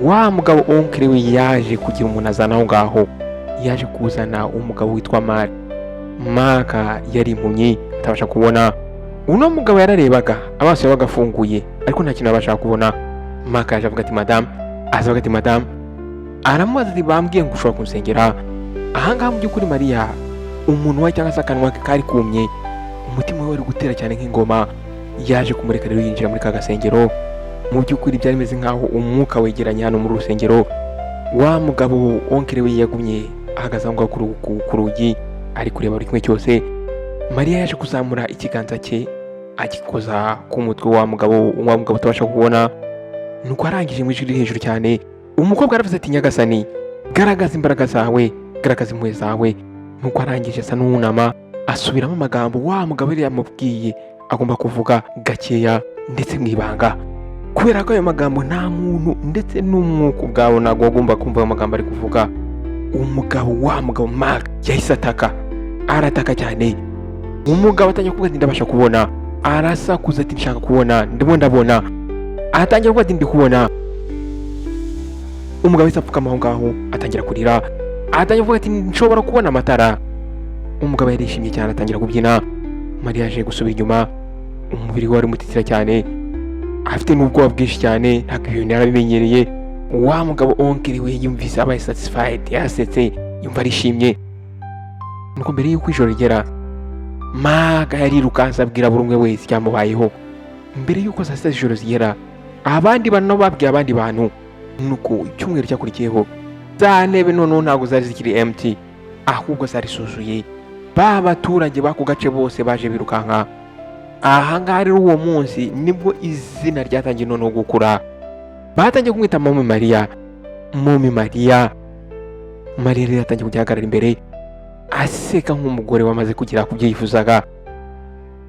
wa mugabo onkire we yaje kugira umuntu azana aho ngaho, yaje kuzana umugabo witwa Maka yari impumyi atabasha kubona. Uno mugabo yararebaga amaso yabaga afunguye ariko nta kintu abasha kubona. Maka yaje avuga ati madame, aramubaza ati bambwiye ngo ushobora kunsengera. Ahangaha mu by'ukuri Mariya umuntu we cyangwa se akanwa ke kari kumye, umutima we wari gutera cyane nk'ingoma. Yaje kumureka rero yinjira muri ka gasengero. Mu by'ukuri byari bimeze nk'aho umwuka wegeranye hano muri rusengero. Wa mugabo onkire we yagumye ahagaze aho ngaho ku rugi ari kureba buri kimwe cyose. Mariya yaje kuzamura ikiganza cye agikoza ku mutwe wa mugabo utabasha kubona. Nuko arangije mu ijwi riri hejuru cyane, umukobwa aravuze ati nyagasani, garagaza imbaraga zawe, garagaza impuhwe zawe. Nuko arangije asa n'uwunama asubiramo amagambo wa mugabo yari yamubwiye agomba kuvuga gakeya ndetse mu ibanga, kubera ko ayo magambo nta muntu ndetse n'umwuka ubwawo ntabwo agomba kumva ayo magambo ari kuvuga. Wa mugabo Mark yahise arataka cyane. Umugabo atangiye kuvuga ati ndabasha kubona, arasakuza ati nshaka kubona, ndimo ndabona. Atangiye kuvuga ati ndi kubona. Umugabo yahise apfukama aho ngaho atangira kurira, atangiye kuvuga ati nshobora kubona amatara. Umugabo yarishimye cyane atangira kubyina. Mariya yaje gusubira inyuma, umubiri we wari mutitira cyane, afite n'ubwoba bwinshi cyane, ntabwo ibintu yarabimenyereye. Wa mugabo onkiri we yumvise abaye satisfied, yasetse yumva arishimye. Nuko mbere y'uko ijoro rigera, Maga yarirukanse abwira buri umwe wese icyamubayeho. Mbere y'uko saa sita z'ijoro zigera, abandi bantu babwiye abandi bantu. Nuko icyumweru cyakurikiyeho, za ntebe noneho ntabwo zari zikiri empty, ahubwo zari zuzuye. Ba baturage b'ako gace bose baje birukanka. Aha ngaha rero uwo munsi nibwo izina ryatangiye noneho gukura. Batangiye kumwita Mami Mariya. Mariya rero yatangiye kugihagarara imbere aseka nk'umugore wamaze kugera ku byo yifuzaga,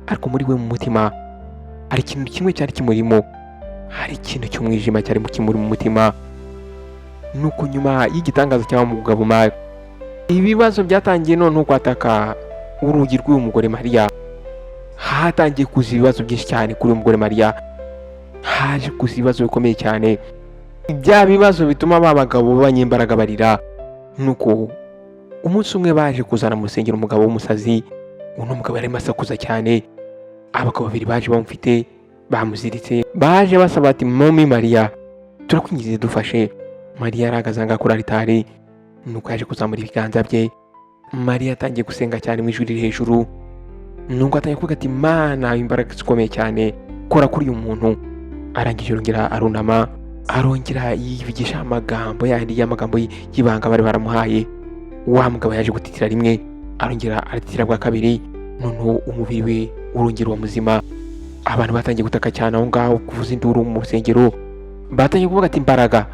ariko muri we mu mutima hari ikintu kimwe cyari kimurimo, hari ikintu cy'umwijima cyari kimuri mu mutima. Nuko nyuma y'igitangaza cy'aho mugabo Mark, ibibazo byatangiye noneho kwataka urugi rw'uyu mugore Mariya. Hatangiye kuza ibibazo byinshi cyane kuri uyu mugore Mariya. Haje kuza ibibazo bikomeye cyane, bya bibazo bituma ba bagabo b'abanyembaraga barira. Nuko umunsi umwe baje kuzana mu rusengero umugabo w'umusazi. Uno mugabo yarimo asakuza cyane. Abagabo babiri baje bamufite, bamuziritse, baje basaba ati Mami Mariya, turakwingize dufashe. Mariya arahagaze ahangaha kuri aritari. Nuko yaje kuzamura ibiganza bye. Mariya atangiye gusenga cyane mu ijwi riri hejuru. Nuko atangiye kuvuga ati Mana, imbaraga zikomeye cyane, kora kuri uyu muntu. Arangije arongera arunama, arongera yivugisha amagambo yandi y'amagambo y'ibanga bari baramuhaye. Wa mugabo yaje gutitira rimwe, arongera aratitira bwa kabiri. Noneho umubiri we urongera muzima. Abantu batangiye gutaka cyane aho ngaho, kuvuza induru mu rusengero. Batangiye kuvuga ati imbaraga.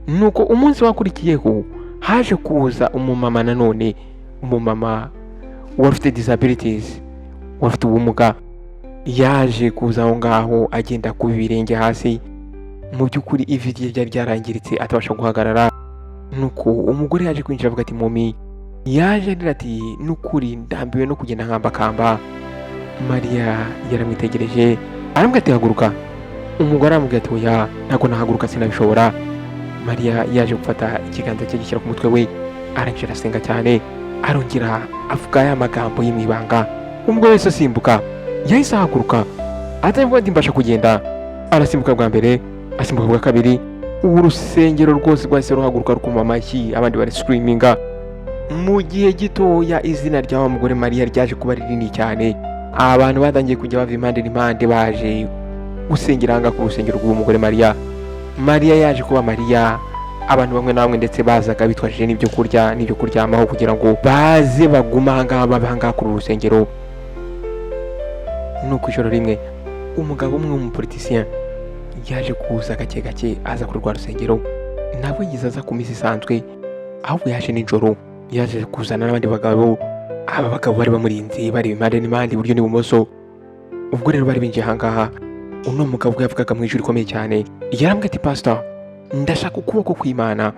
Nuko umunsi wakurikiyeho haje kuza umumama nanone, umumama wari ufite disabilities, wari ufite ubumuga. Yaje kuza aho ngaho agenda ku birenge hasi. Mu by'ukuri ivi rye ryari ryarangiritse atabasha guhagarara. Nuko umugore yaje kwinjira avuga ati Mami, yaje agira ati n'ukuri ndambiwe no kugenda nkambakamba. Mariya yaramwitegereje aramubwira ati haguruka. Umugore aramubwira ati oya, ntabwo nahaguruka, sinabishobora. Mariya yaje gufata ikiganza cye gishyira ku mutwe we, arangije arasenga cyane, arongera avuga ya magambo ye mu ibanga. Umugore wese asimbuka, yahise ahaguruka, atavuga ati mbasha kugenda. Arasimbuka bwa mbere, asimbuka bwa kabiri. Urusengero rwose rwahise ruhaguruka rukoma amashyi, abandi bari screaminga. Mu gihe gitoya izina rya wa mugore Mariya ryaje kuba rinini cyane. Abantu batangiye kujya bava impande n'impande baje gusengera ahangaha ku rusengero rw'uwo mugore Mariya. Mariya yaje kuba Mariya. Abantu bamwe na bamwe ndetse bazaga bitwaje n'ibyo kurya n'ibyo kuryamaho kugira ngo baze baguma ahangaha babe ahangaha kuri uru rusengero. Nuko ijoro rimwe umugabo umwe w'umupolitisien yaje kuza gake gake aza kuri rwa rusengero. Ntabwo yiza aza ku misi isanzwe, ahubwo yaje nijoro. Yaje kuzana n'abandi bagabo. Aba bagabo bari bamurinze, bari impande n'impande, iburyo n'ibumoso. Ubwo rero bari binjiye ahangaha, uno mugabo ubwo yavugaga mu ijwi rikomeye cyane, yarambwira ati Pastor, ndashaka ukuboko kw'Imana.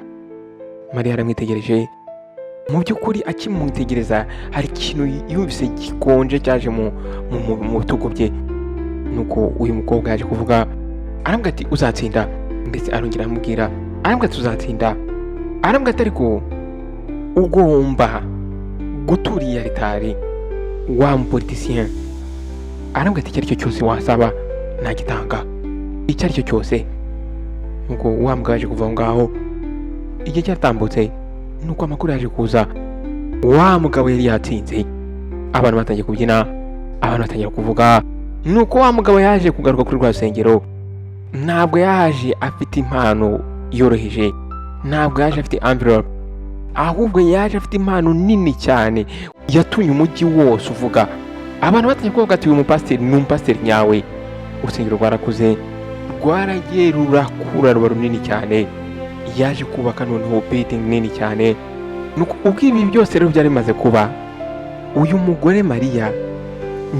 Mariya aramwitegereje. Mu by'ukuri akimwitegereza hari ikintu yumvise gikonje cyaje mu bitugu bye. Nuko uyu mukobwa yaje kuvuga, arambwira ati uzatsinda. Ndetse arongera aramubwira arambwa tuzatsinda, arambwa ati ariko ugomba gutura iyi aritari wa mupolitisien, arambwa ati icyo ari cyo cyose wasaba nagitanga, icyo ari cyo cyose. Nuko wa mugabo yaje kuva aho ngaho, igihe cyatambutse nuko amakuru yaje kuza wa mugabo yari yatsinze, abantu batangiye kubyina, abantu batangira kuvuga, nuko wa mugabo yaje kugaruka kuri rwa rusengero. Ntabwo yaje afite impano yoroheje, ntabwo yaje afite envelope, ahubwo yaje afite impano nini cyane yatumye umujyi wose uvuga. Abantu batangiye kuvuga ati uyu mupasiteri ni umupasiteri nyawe. Urusengero rwarakuze, rwaragiye rurakura ruba runini cyane, yaje kubaka noneho building nini cyane. Nuko ubwo ibi byose rero byari bimaze kuba, uyu mugore Mariya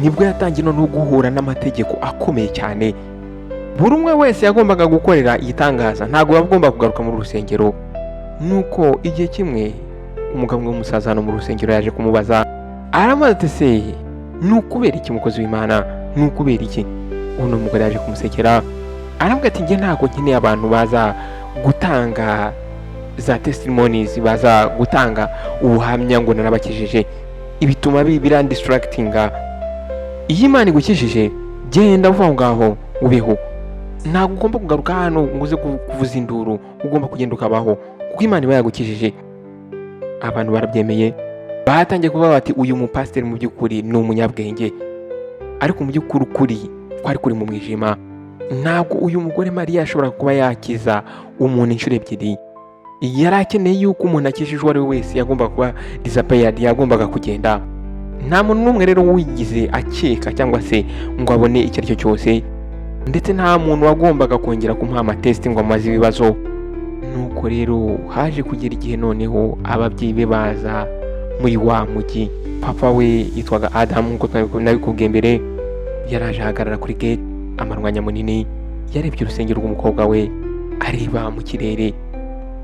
nibwo yatangiye noneho guhura n'amategeko akomeye cyane. Buri umwe wese yagombaga gukorera igitangaza, ntabwo bagomba kugaruka mu rusengero. Nuko igihe kimwe umugabo w'umusaza hano mu rusengero yaje kumubaza, aramubaza ati se ni ukubera iki mukozi w'Imana, ni ukubera iki? Uno mugore yaje kumusekera, aravuga ati njye ntabwo nkeneye abantu baza gutanga za testimonies, baza gutanga ubuhamya ngo narabakijije, ibituma birandistractinga. Iyo Imana igukijije genda uva aho ngaho ubeho, ntabwo ugomba kugaruka hano ngo uze kuvuza induru, ugomba kugenda ukabaho kuko Imana iba yagukijije. Abantu barabyemeye, batangiye kuvuga bati uyu mupasiteri mu by'ukuri ni umunyabwenge, ariko mu by'ukuri ukuri kwari kuri mu mwijima. Ntabwo uyu mugore Mariya ashobora kuba yakiza umuntu inshuro ebyiri. Yari akeneye yuko umuntu akijije uwo ari we wese yagomba kuba disappeared, yagombaga kugenda. Nta muntu n'umwe rero wigize akeka cyangwa se ngo abone icyo ari cyo cyose, ndetse nta muntu wagombaga kongera kumuha amatesiti ngo amaze ibibazo. Nuko rero haje kugera igihe noneho ababyeyi be baza muri wa mujyi. Papa we yitwaga Adamu nk'uko nabikubwiye mbere, yaraje ahagarara kuri gate, amarwanya munini, yarebye urusengero rw'umukobwa we, areba mu kirere,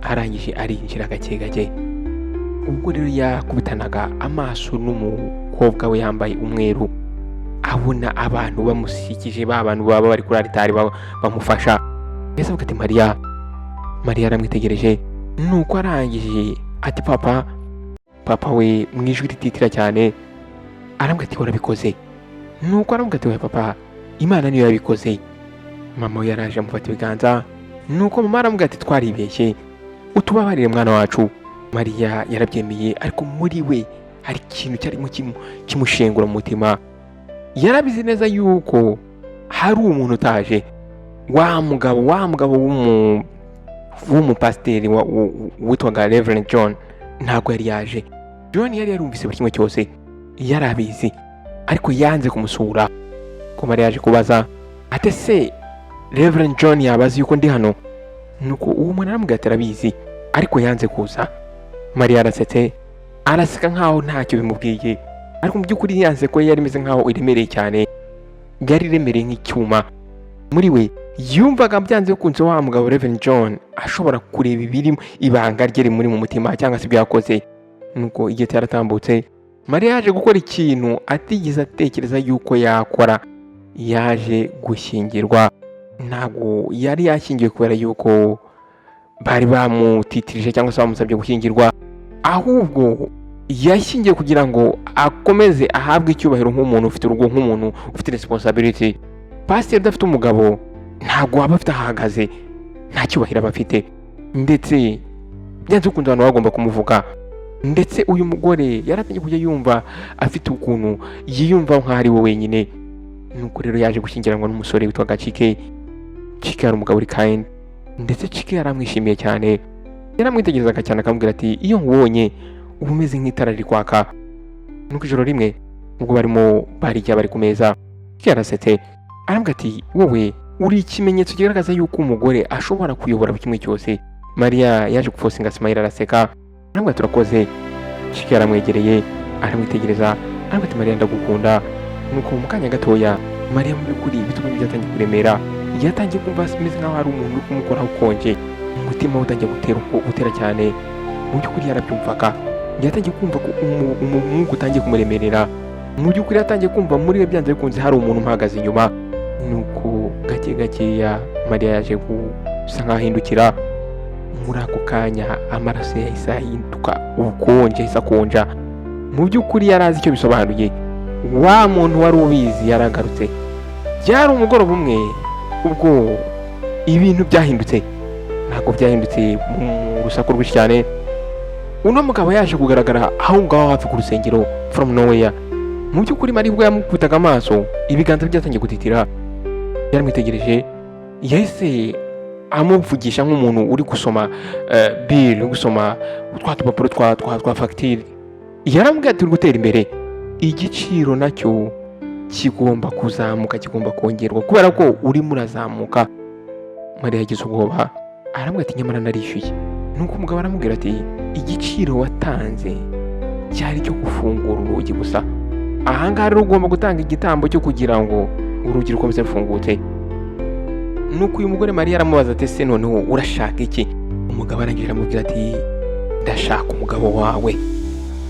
arangije arinjira gake gake. Ubwo rero yakubitanaga amaso n'umukobwa we yambaye umweru, abona abantu bamusikije, ba bantu baba bari kuri aritari bamufasha. Yese avuga ati Mariya. Mariya aramwitegereje, nuko arangije ati papa we mu ijwi rititira cyane, arambwira ati warabikoze. Nuko arambwira ati we papa, Imana niyo yabikoze. Mama we yaraje amufata ibiganza, nuko mama arambwira ati twaribeshye, utubabarire mwana wacu. Mariya yarabyemeye, ariko muri we hari ikintu cyarimo kimushengura mu mutima. Yarabizi neza yuko hari umuntu utaje, wa mugabo w'umupasiteri witwaga Reverend John ntabwo yari yaje. John yari yarumvise buri kimwe cyose, yarabizi, ariko yanze kumusura. Ko Mariya yaje kubaza ate se Reverend John yabazi yuko ndi hano? Nuko uwo mwana aramubwira ati arabizi, ariko yanze kuza. Mariya arasetse, araseka nkaho ntacyo bimubwiye, ariko mu by'ukuri yanze ko yari imeze nkaho iremereye cyane, yari iremereye nk'icyuma. Muri we yumvaga byanze bikunze wa mugabo Reverend John ashobora kureba ibiri ibanga rye muri mu mutima cyangwa se ibyo yakoze. Nuko igihe cyaratambutse, Mariya yaje gukora ikintu atigeze atekereza yuko yakora. Yaje gushyingirwa. Ntabwo yari yashyingiwe kubera yuko bari bamutitirije cyangwa se bamusabye gushyingirwa, ahubwo yashyingiye kugira ngo akomeze ahabwe icyubahiro nk'umuntu ufite urugo, nk'umuntu ufite responsibility. Pasiteri udafite umugabo ntabwo waba afite ahagaze, nta cyubahiro aba afite, ndetse byanze bikunze abantu bagomba kumuvuga. Ndetse uyu mugore yaratangiye kujya yumva afite ukuntu yiyumva nk'aho ari we wenyine. Nuko rero yaje gushyingiranwa n'umusore witwaga Chike. Chike yari umugabo uri kind, ndetse Chike yaramwishimiye cyane, yaramwitegerezaga cyane akamubwira ati iyo nkubonye uba umeze nk'itara riri kwaka. Nuko ijoro rimwe ubwo barimo barijya bari ku meza, Chike yarasetse, arambwira ati wowe uri ikimenyetso kigaragaza yuko umugore ashobora kuyobora buri kimwe cyose. Mariya yaje gufosinga smile, araseka, arambwira ati urakoze. Chike yaramwegereye, aramwitegereza, arambwira ati Mariya ndagukunda. Nuko mu kanya gatoya Mariya mu by'ukuri ibitugu byatangiye kuremera, yatangiye kumva ameze nk'aho hari umuntu uri kumukoraho ukonje, umutima we utangiye gutera cyane. Mu by'ukuri yarabyumvaga, yatangiye kumva ko umwuka utangiye kumuremerera. Mu by'ukuri yatangiye kumva muri we byanze bikunze hari umuntu umuhagaze inyuma. Nuko gake gakeya Mariya yaje gusa nk'ahindukira, muri ako kanya amaraso yahise ahinduka ubukonje, yahise akonja. Mu by'ukuri yari azi icyo bisobanuye. Wa muntu wari ubizi yaragarutse. Byari umugoroba umwe ubwo ibintu byahindutse. Ntabwo byahindutse mu rusaku rwinshi cyane. Uno mugabo yaje kugaragara aho ngaho hafi ku rusengero from nowhere. Mu by'ukuri Mariya ubwo yamukubitaga amaso, ibiganza byatangiye gutitira. Yaramwitegereje, yahise amuvugisha nk'umuntu uri gusoma bill, uri gusoma twa tupapuro twa fagitire. Yaramubwiye ati uri gutera imbere, igiciro nacyo kigomba kuzamuka, kigomba kongerwa kubera ko urimo urazamuka. Mariya yagize ubwoba, aramubwira ati nyamara narishyuye. Nuko umugabo aramubwira ati igiciro watanze cyari cyo gufungura urugi gusa. Ahangaha rero ugomba gutanga igitambo cyo kugira ngo urugi rukomeze rufungutse. Nuko uyu mugore Mariya aramubaza ati ese noneho urashaka iki? Umugabo arangije aramubwira ati ndashaka umugabo wawe.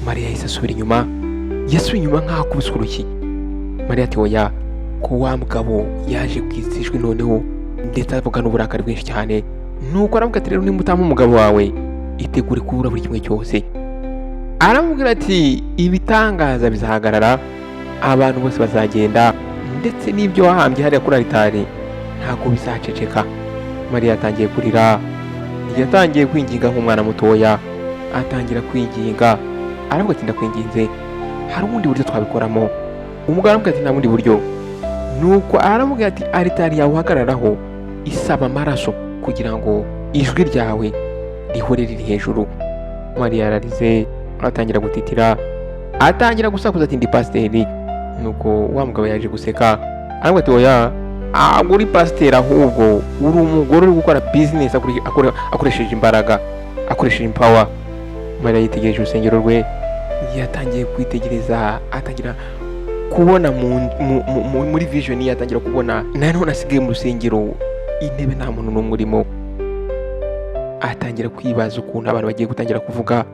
Mariya yahise asubira inyuma, yasubiye inyuma nk'aho akubise urushyi. Mariya ati oya, ko wa mugabo yaje kwizishwe noneho ndetse avuga n'uburakari bwinshi cyane. Nuko aravuga ati rero nimba utampa umugabo wawe itegure kubura buri kimwe cyose. Aramubwira ati ibitangaza bizahagarara, abantu bose bazagenda, ndetse n'ibyo wahambye hariya kuri alitari ntabwo bizaceceka. Mariya yatangiye kurira, yatangiye kwinginga nk'umwana mutoya, atangira kwinginga. Aravuga ati ndakwinginze, hari ubundi buryo twabikoramo. Umugabo aramubwira ati nta bundi buryo. Nuko aramubwira ati alitari yawe uhagararaho isaba amaraso kugira ngo ijwi ryawe rihore riri hejuru. Mariya yararize, atangira gutitira, atangira gusakuza ati ndi pasiteri. Nuko wa mugabo yaje guseka, aramubwira ati oya, ntabwo uri pasiteri, ahubwo uri umugore uri gukora bizinesi akoresheje imbaraga, akoresheje impawa. Mariya yitegereje urusengero rwe, yatangiye kwitegereza, atangira kubona muri vision, yatangira kubona nanone asigaye mu rusengero intebe nta muntu n'umwe urimo. Atangira kwibaza ukuntu abantu bagiye gutangira kuvuga,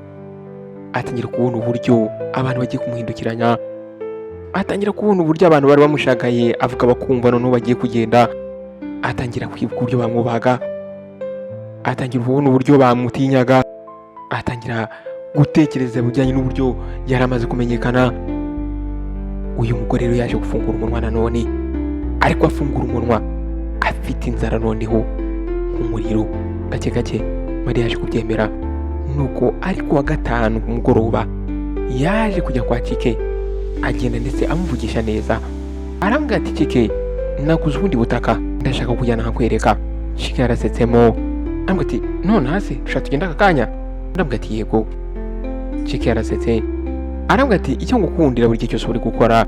atangira kubona uburyo abantu bagiye kumuhindukiranya, atangira kubona uburyo abantu bari bamushagaye avuga bakumva noneho bagiye kugenda. Atangira kwibuka uburyo bamwubahaga, atangira kubona uburyo bamutinyaga, atangira gutekereza bijyanye n'uburyo yari amaze kumenyekana. Uyu mugore rero yaje gufungura umunwa nanone, ariko afungura umunwa afite inzara noneho nk'umuriro. Gake gake Mariya yaje kubyemera. Nuko ariko wa gatanu ku mugoroba yaje kujya kwa Cike, agenda ndetse amuvugisha neza. Arambwira ati Cike, naguze ubundi butaka ndashaka kujyana nkakwereka. Cike yarasetsemo, arambwira ati none hasi ushaka tugenda aka kanya? Arambwira ati yego. Cike yarasetse, arambwira ati icyo ngukundira buri gihe cyose uri gukora.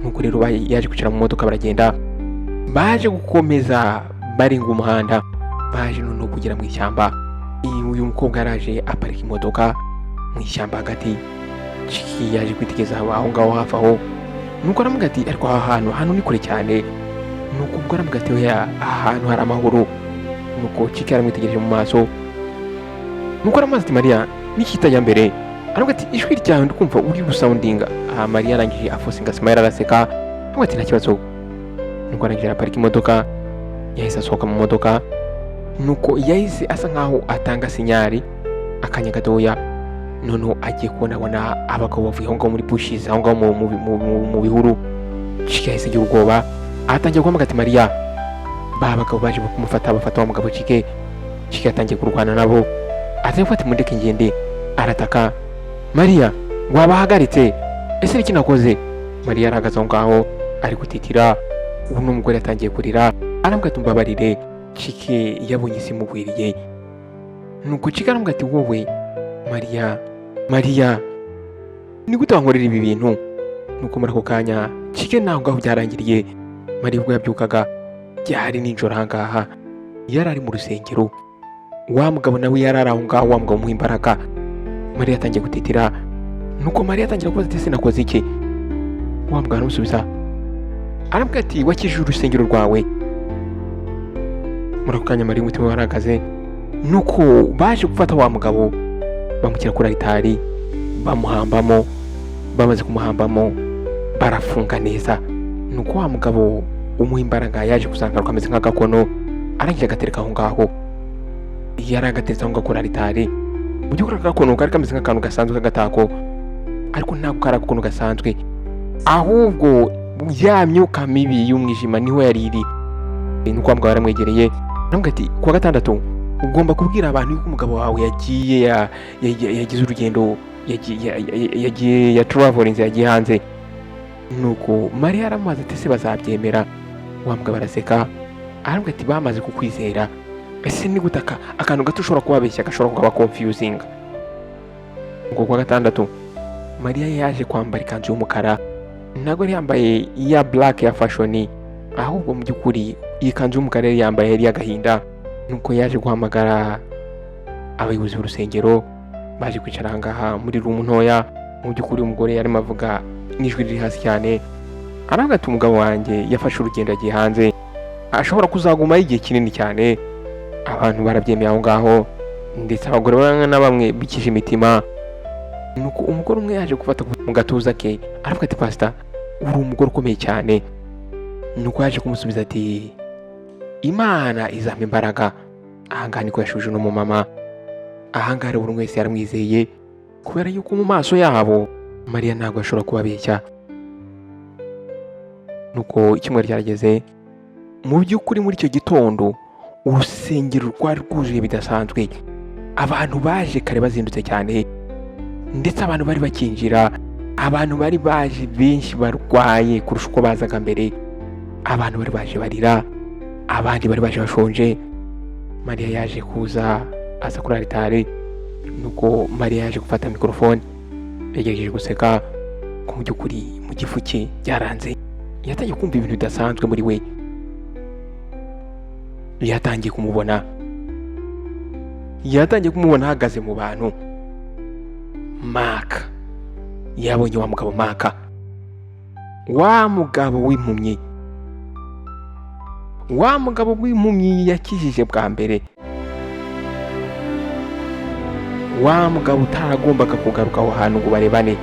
Nuko rero yaje kwicara mu modoka baragenda, baje gukomeza barenga umuhanda, baje noneho kugera mu ishyamba. Uyu mukobwa yaraje aparika imodoka mu ishyamba hagati. Ciki yaje kwitegereza aho ngaho hafi aho. Nuko aramubwira ati ariko aha hantu ni kure cyane. Nuko ubwo aramubwira ati oya, aha hantu hari amahoro. Nuko Ciki aramwitegereje mu maso. Nuko aramubaza ati Mariya, niki kitajya mbere? Aramubwira ati ijwi ryawe ndikumva uri gusoundinga. Mariya arangije afosinga smile araseka, aramubwira ati nta kibazo. Nuko arangije aparika imodoka, yahise asohoka mu modoka. Nuko yahise asa nkaho atanga sinyari akanya gatoya, noneho agiye kubona abagabo bavuye aho ngaho muri bushes, aho ngaho mu bihuru. Cike yahise agira ubwoba, atangiye guhamagara ati Mariya. Ba bagabo baje kumufata, bafata wa mugabo Cike. Cike yatangiye kurwana nabo, atangiye gufata imundeke ngende, arataka Mariya, wabahagaritse? Ese niki nakoze? Mariya arahagaze aho ngaho ari gutitira. Ubu n'umugore yatangiye kurira, arambwira ati mbabarire, Cike yabonye isi mugwiriye. Nuko Cike arambwira ati wowe Mariya, ni gute wankorera ibi bintu? Nuko muri ako kanya Cike naho ngaho byarangiriye. Mariya ubwo yabyukaga byari nijoro ahangaha, yari ari mu rusengero. Wa mugabo nawe yari ari aho ngaho, wa mugabo umuha imbaraga. Mariya yatangiye gutitira. Nuko Mariya atangira kubaza ati ese nakoze iki? Wa mugabo aramusubiza, arambwira ati wakijije urusengero rwawe. Muri ako kanya Mariya umutima warahagaze. Nuko baje gufata wa mugabo bamushyira kuri alitari, bamuhambamo. Bamaze kumuhambamo barafunga neza. Nuko wa mugabo umuha imbaraga yaje kusangaruka ameze nk'agakono, arangije agatereka aho ngaho. yari agateretse aho ngaho kuri aritari. Mu by'ukuri aka gakono kari kameze nk'akantu gasanzwe k'agatako, ariko ntabwo kari agakono gasanzwe, ahubwo ya myuka mibi y'umwijima niho yari iri. Nuko wa mugabo yaramwegereye aramubwira ati kuwa gatandatu ugomba kubwira abantu yuko umugabo wawe yagize urugendo, yagiye traveling, yagiye hanze. Nuko Mariya aramubaza ati ese bazabyemera? Wa mugabo araseka aramubwira ati bamaze kukwizera, ese ni gute akantu gato ushobora kubabeshya gashobora kuba confusing. Ngo kuwa gatandatu Mariya yaje kwambara ikanzu y'umukara, ntabwo yari yambaye iya black ya fashion, ahubwo mu by'ukuri iyi kanzu y'umukara yari yambaye yari y'agahinda. Nuko yaje guhamagara abayobozi b'urusengero, baje kwicara ahangaha muri room ntoya. Mu by'ukuri umugore yarimo avuga n'ijwi riri hasi cyane, aravuga ati umugabo wanjye yafashe urugendo agiye hanze, ashobora kuzagumaho igihe kinini cyane. Abantu barabyemeye aho ngaho, ndetse abagore bamwe na bamwe bikije imitima. Nuko umugore umwe yaje gufata mu gatuza ke aravuga ati pastor, uri umugore ukomeye cyane. Nuko yaje kumusubiza ati Imana izampa imbaraga. Ahangaha niko yashuje n'umumama. Ahangaha buri wese yaramwizeye kubera yuko mu maso yabo Mariya ntabwo ashobora kubabeshya. Nuko icyumweru cyarageze, mu by'ukuri muri icyo gitondo urusengero rwari rwuzuye bidasanzwe. Abantu baje kare bazindutse cyane, ndetse abantu bari bakinjira, abantu bari baje benshi barwaye kurusha uko bazaga mbere. Abantu bari baje barira, abandi bari baje bashonje. Mariya yaje kuza aza kuri aritari. Nuko Mariya yaje gufata mikrofone, yagerageje guseka, ko mu by'ukuri mu gifu cye byaranze. Yatangiye kumva ibintu bidasanzwe muri we. Yatangiye kumubona ahagaze mu bantu. Mark yabonye wa mugabo Mark, wa mugabo w'impumyi, wa mugabo w'impumyi yakijije bwa mbere, wa mugabo utaragombaga kugaruka aho hantu ngo barebane.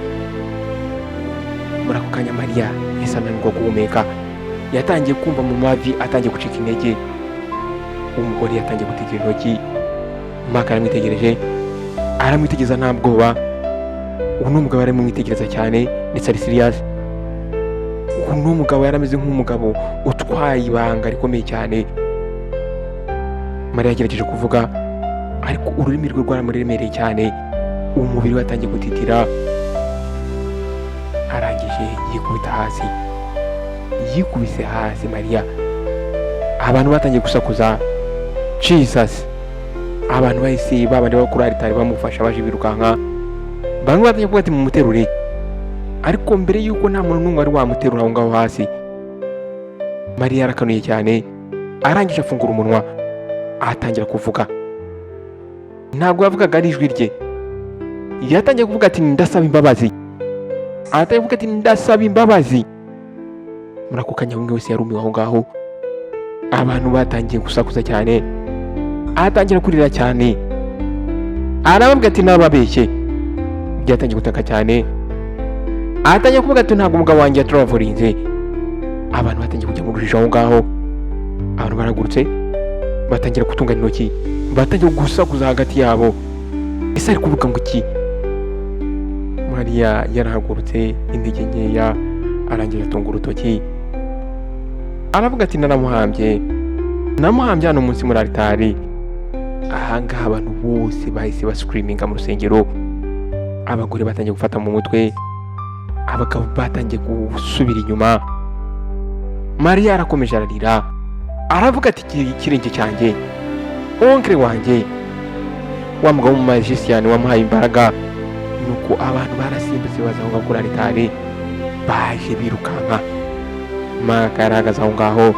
Muri ako kanya Mariya yahise ananirwa guhumeka, yatangiye kumva mu mavi, atangiye gucika intege. Umugore yatangiye gutegera intoki. Mark aramwitegereza nta bwoba. Ubu ni umugabo aramwitegereza cyane ndetse ari serious. Ubu ni umugabo yarameze nk'umugabo utwaye ibanga rikomeye cyane. Mariya yagerageje kuvuga, ariko ururimi rwe rwaramuremereye cyane. Umubiri we watangiye gutitira. Arangije yikubise hasi Mariya. Abantu batangiye gusakuza Jesus. Abantu bahise babandi bo kuri aritari bamufasha, baje birukanka. Bamwe batangiye kuvuga ati mumuterure, ariko mbere yuko nta muntu n'umwe wari wamuterura aho ngaho hasi, Mariya yarakanuye cyane. Arangije afungura umunwa, atangira kuvuga. Ntabwo yavugaga ari ijwi rye, yatangiye kuvuga ati ndasaba imbabazi. Muri ako kanya umwe wese yarumiwe aho ngaho. Abantu batangiye gusakuza cyane, atangira kurira cyane, arababwira ati nababeshye. Byatangiye gutaka cyane, atangiye kuvuga ati ntabwo umugabo wanjye yatravelinze. Abantu batangiye kujya mu rujijo aho ngaho. Abantu baragurutse, batangira gutungana intoki, batangiye gusakuza hagati yabo. Ese ari kuvuga ngo iki? Mariya yarahagurutse intege nkeya, arangira atunga urutoki, aravuga ati namuhambye hano munsi muri aritari. Ahangaha abantu bose bahise bascreaminga mu rusengero. Abagore batangiye gufata mu mutwe, abagabo batangiye gusubira inyuma. Mariya arakomeje ararira, aravuga ati ikirenge cyanjye, onkre wanjye, wa mugabo w'umumagician wamuhaye imbaraga. Nuko abantu barasimbutse baza aho ngaho kuri aritari, baje birukanka. Mark yarahagaze aho ngaho,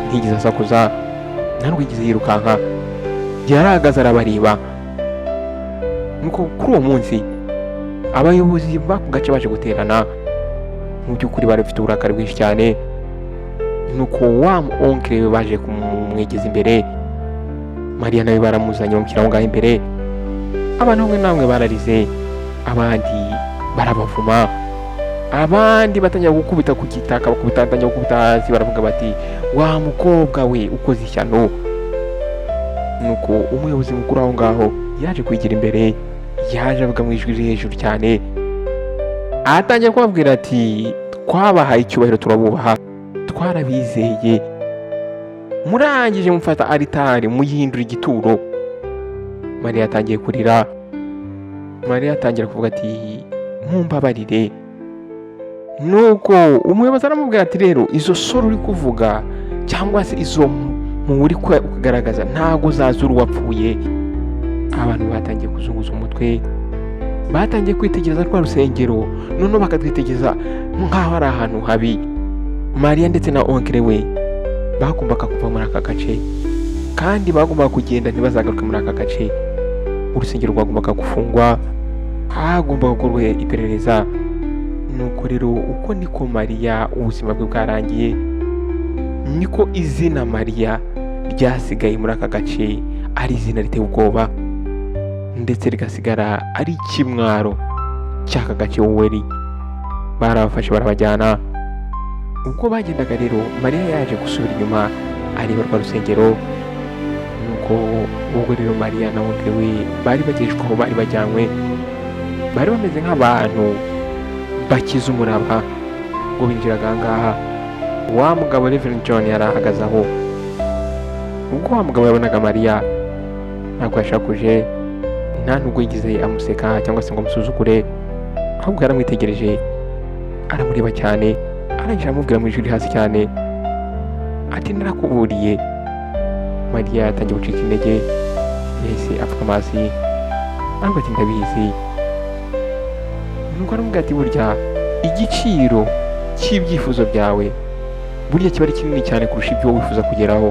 ntiyigeze asakuza, nta nubwo yigeze yirukanka, yarahagaze arabareba. Nuko kuri uwo munsi abayobozi b'ako gace baje guterana. Mu by'ukuri bari bafite uburakari bwinshi cyane. Nuko wa onkle we baje kumwegeza imbere. Mariya nawe baramuzanye bamushyira aho ngaho imbere. Abantu bamwe namwe bararize, abandi barabavuma, abandi batangira gukubita ku gitaka, batangira gukubita hasi, baravuga bati wa mukobwa we ukoze ishyano. nuko umuyobozi mukuru aho ngaho yaje kwigira imbere, yaje avuga mu ijwi riri hejuru cyane, atangiye kubabwira ati twabahaye icyubahiro turabubaha, twarabizeye, murangije mufata aritari muyihindura igituro. Mariya atangiye kurira, Mariya atangira kuvuga ati mumbabarire. Nuko umuyobozi aramubwira ati rero izo soro uri kuvuga cyangwa se izo uri kugaragaza ntago zazura uwapfuye. Abantu batangiye kuzunguza umutwe, batangiye kwitegereza rwa rusengero, noneho bakatwitegereza nk'aho ari ahantu habi. Mariya ndetse na onkere we bagombaga kuva muri aka gace, kandi bagombaga kugenda ntibazagaruke muri aka gace. Urusengero rwagombaga gufungwa, hagombaga gukorwa iperereza. Nuko rero uko niko Mariya ubuzima bwe bwarangiye, niko izina Mariya ryasigaye muri aka gace ari izina riteye ubwoba, ndetse rigasigara ari ikimwaro cy'aka gace. Woweri barabafashe barabajyana. Ubwo bagendaga rero Mariya yaje gusubira inyuma areba rwa rusengero. Nuko ubwo rero Mariya na onkere we bari bagejejwe aho bari bajyanywe, bari bameze nk'abantu bakize umuraba. Ubwo binjiraga aha ngaha, wa mugabo Reverend John yari ahagaze aho. Ubwo wa mugabo yabonaga Mariya ntabwo yashakuje, nta nubwo yigize amuseka cyangwa se ngo amusuzugure, ahubwo yaramwitegereje aramureba cyane, arangije aramubwira mu ijwi riri hasi cyane ati narakuburiye. Mariya yatangiye gucika intege, yahise apfuka hasi ariko ati ndabizi. Nuko aramubwira ati burya igiciro cy'ibyifuzo byawe burya kiba ari kinini cyane kurusha ibyo wifuza kugeraho.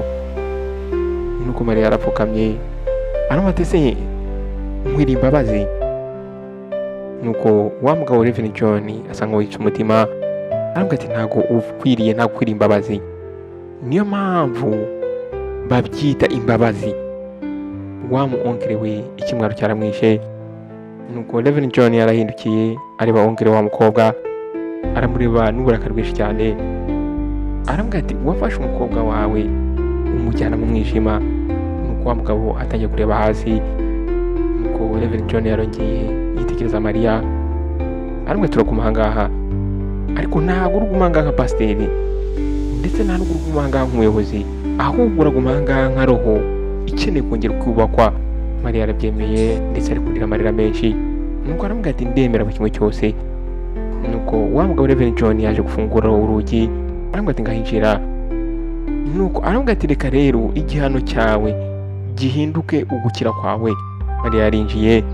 Nuko Mariya yarapfukamye aramubwira ati se nkwiriye imbabazi. Nuko wa mugabo Reverend John asa nkaho yica umutima, aramubwira ati ntabwo ukwiriye imbabazi, niyo mpamvu babyita imbabazi. Wa mu onkere we ikimwaro cyaramwishe. Nuko Reverend John yarahindukiye areba onkere wa mukobwa, aramureba n'uburakari bwinshi cyane, aramubwira ati wafashe umukobwa wawe umujyana mu mwijima. Nuko wa mugabo atangiye kureba hasi. Nuko Reverend John yarongeye yitegereza Mariya, aramubwira turaguma aha ngaha, ariko ntabwo uruguma aha ngaha nka pasiteri, ndetse nta nubwo uruguma aha ngaha nk'umuyobozi, ahubwo uraguma aha ngaha nka roho ikeneye kongera kubakwa. Mariya arabyemeye ndetse ari kurira amarira menshi. Nuko aramubwira ati ndemera buri kimwe cyose. Nuko wa mugabo Reverend John yaje gufungura urugi, aramubwira ati ngahinjira. Nuko aramubwira ati reka rero igihano cyawe gihinduke ugukira kwawe. Mariya yarinjiye.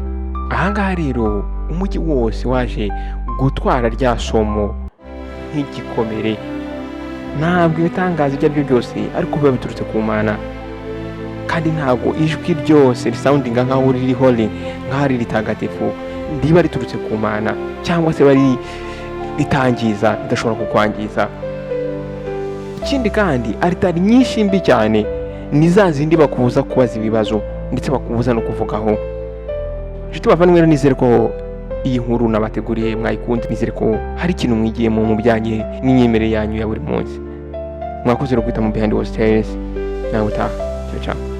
Aha ngaha rero umujyi wose waje gutwara rya somo nk'igikomere. Ntabwo ibitangaza ibyo ari byo byose ariko biba biturutse ku Mana, kandi ntabwo ijwi ryose risoundinga nkaho riri holy, nkaho ari ritagatifu, riba riturutse ku Mana, cyangwa se bari ritangiza ridashobora kukwangiza. Ikindi kandi aritari nyinshi mbi cyane ni za zindi bakubuza kubaza ibibazo ndetse bakubuza no kuvugaho. Inshuti bavandimwe, nizere ko iyi nkuru nabateguriye mwayikunze, nizere ko hari ikintu mwigiye mu bijyanye n'imyemerere yanyu ya buri munsi. Mwakoze rero kwita mu Behind Wall Stories. Nawe utaha. Ciao ciao.